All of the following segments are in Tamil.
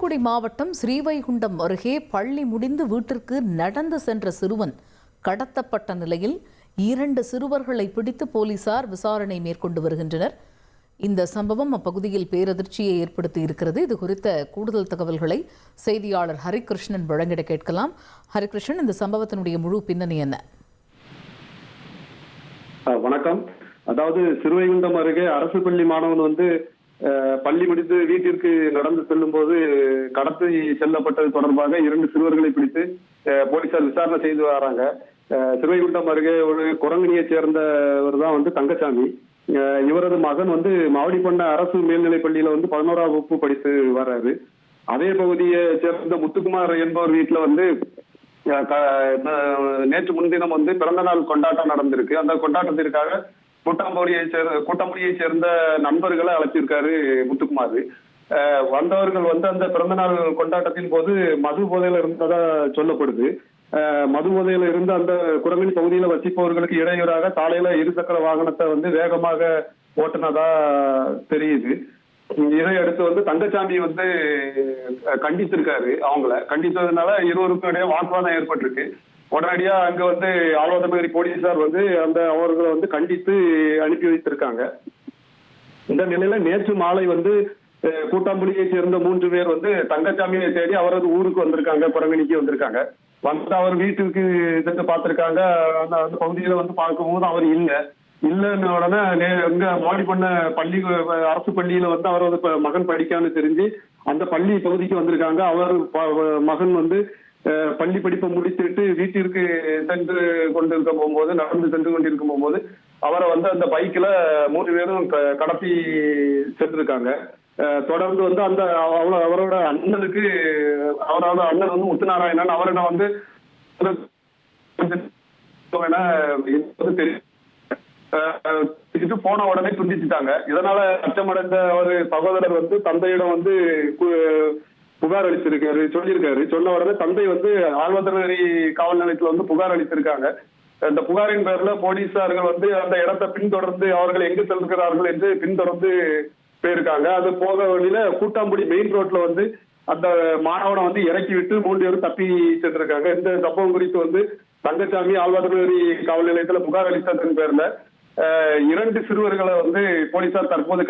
தூத்துக்குடி மாவட்டம் ஸ்ரீவைகுண்டம் அருகே பள்ளி முடிந்து வீட்டிற்கு நடந்து சென்ற சிறுவன் கடத்தப்பட்ட நிலையில் 2 சிறுவர்களை பிடித்து போலீசார் விசாரணை மேற்கொண்டு வருகின்றனர். இந்த சம்பவம் அப்பகுதியில் பேரதிர்ச்சியை ஏற்படுத்தி இருக்கிறது. இது குறித்த கூடுதல் தகவல்களை செய்தியாளர் ஹரிகிருஷ்ணன் வழங்கிட கேட்கலாம். ஹரிகிருஷ்ணன், இந்த சம்பவத்தினுடைய முழு பின்னணி என்ன? வணக்கம். அதாவது ஸ்ரீவைகுண்டம் அருகே அரசு பள்ளி மாணவன் பள்ளி முடித்து வீட்டிற்கு நடந்து செல்லும் போது கடத்தி செல்லப்பட்டது தொடர்பாக 2 சிறுவர்களை பிடித்து போலீசார் விசாரணை செய்து வராங்க. ஸ்ரீவைகுண்டம் அருகே ஒரு குரங்கணியை சேர்ந்தவர் தான் தங்கசாமி. இவரது மகன் மாவடிப்பண்ண அரசு மேல்நிலை பள்ளியில 11ஆம் வகுப்பு படித்து வர்றாரு. அதே பகுதியை சேர்ந்த முத்துக்குமார் என்பவர் வீட்டுல நேற்று முன்தினம் பிறந்த நாள் கொண்டாட்டம் நடந்திருக்கு. அந்த கொண்டாட்டத்திற்காக கூட்டாம்புடியை சேர்ந்த நண்பர்களை அழைச்சிருக்காரு முத்துக்குமார். வந்தவர்கள் அந்த பிறந்த நாள் கொண்டாட்டத்தின் போது மது போதையில இருந்ததா சொல்லப்படுது. மது போதையில இருந்த அந்த குரங்கணி பகுதியில வசிப்பவர்களுக்கு இடையூறாக சாலையில 2 சக்கர வாகனத்தை வேகமாக ஓட்டுனதா தெரியுது. இதையடுத்து தங்கசாமி கண்டிச்சிருக்காரு. அவங்கள கண்டித்ததுனால இருவருக்கும் இடையே வாக்குவாதம் ஏற்பட்டிருக்கு. உடனடியா அங்க ஆழ்வார்நகரி போலீசார் அவர்களை கண்டித்து அனுப்பி வைத்திருக்காங்க. இந்த நிலையில நேற்று மாலை கூட்டாம்புலியை சேர்ந்த 3 பேர் தங்கசாமியை தேடி அவரது ஊருக்கு வந்திருக்காங்க, குரங்கணிக்கு வந்திருக்காங்க. அவர் வீட்டுக்கு சென்று பார்த்திருக்காங்க. அந்த பகுதியில பார்க்கும்போது அவர் இல்லைன்னு உடனே எங்க மாடிப்பண்ண பள்ளி அரசு பள்ளியில அவரது மகன் படிக்கான்னு தெரிஞ்சு அந்த பள்ளி பகுதிக்கு வந்திருக்காங்க. அவர் மகன் பள்ளி படிப்பை முடித்துட்டு வீட்டிற்கு சென்று கொண்டிருக்கும் போகும்போது நடந்து சென்று கொண்டிருக்கும் போகும்போது அவரை அந்த பைக்ல 3 பேரும் கடத்தி சென்றிருக்காங்க. தொடர்ந்து அந்த அவரோட அண்ணனுக்கு அவரோட அண்ணன் முத்துநாராயணன் அவரிடம் தெரியும் போன உடனே துண்டிச்சுட்டாங்க. இதனால அச்சமடைந்த ஒரு சகோதரர் தந்தையிடம் புகார் அளித்திருக்காரு, சொல்லியிருக்காரு. சொன்ன உடனே தந்தை ஆழ்வார்நகரி காவல் நிலையத்துல புகார் அளித்திருக்காங்க. அந்த புகாரின் பேர்ல போலீசார்கள் அந்த இடத்தை பின்தொடர்ந்து அவர்கள் எங்கு செல்கிறார்கள் என்று பின்தொடர்ந்து போயிருக்காங்க. அது போக வழியில கூட்டாம்புடி மெயின் ரோட்ல அந்த மாணவனை இறக்கி விட்டு 3 பேரும் தப்பி சென்றிருக்காங்க. இந்த சம்பவம் குறித்து தங்கசாமி ஆழ்வார்நகரி காவல் நிலையத்துல புகார் அளித்ததன் பேர்ல 2 சிறுவர்களை போலீசார் தற்போது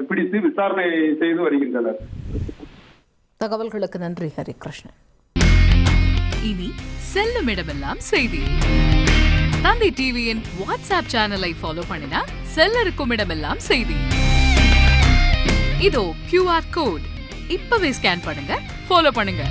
பிடித்து விசாரணை செய்து வருகின்றனர். தகவல்களுக்கு நன்றி ஹரிகிருஷ்ணன். இனி செல்லும் இடமெல்லாம் செய்தி. தந்தை டிவியின் வாட்ஸ்அப் சேனலை ஃபாலோ பண்ணினா செல்லருக்கும் இடமெல்லாம் செய்தி. இதோ QR கோட் இப்பவே ஸ்கேன் பண்ணுங்க, ஃபாலோ பண்ணுங்க.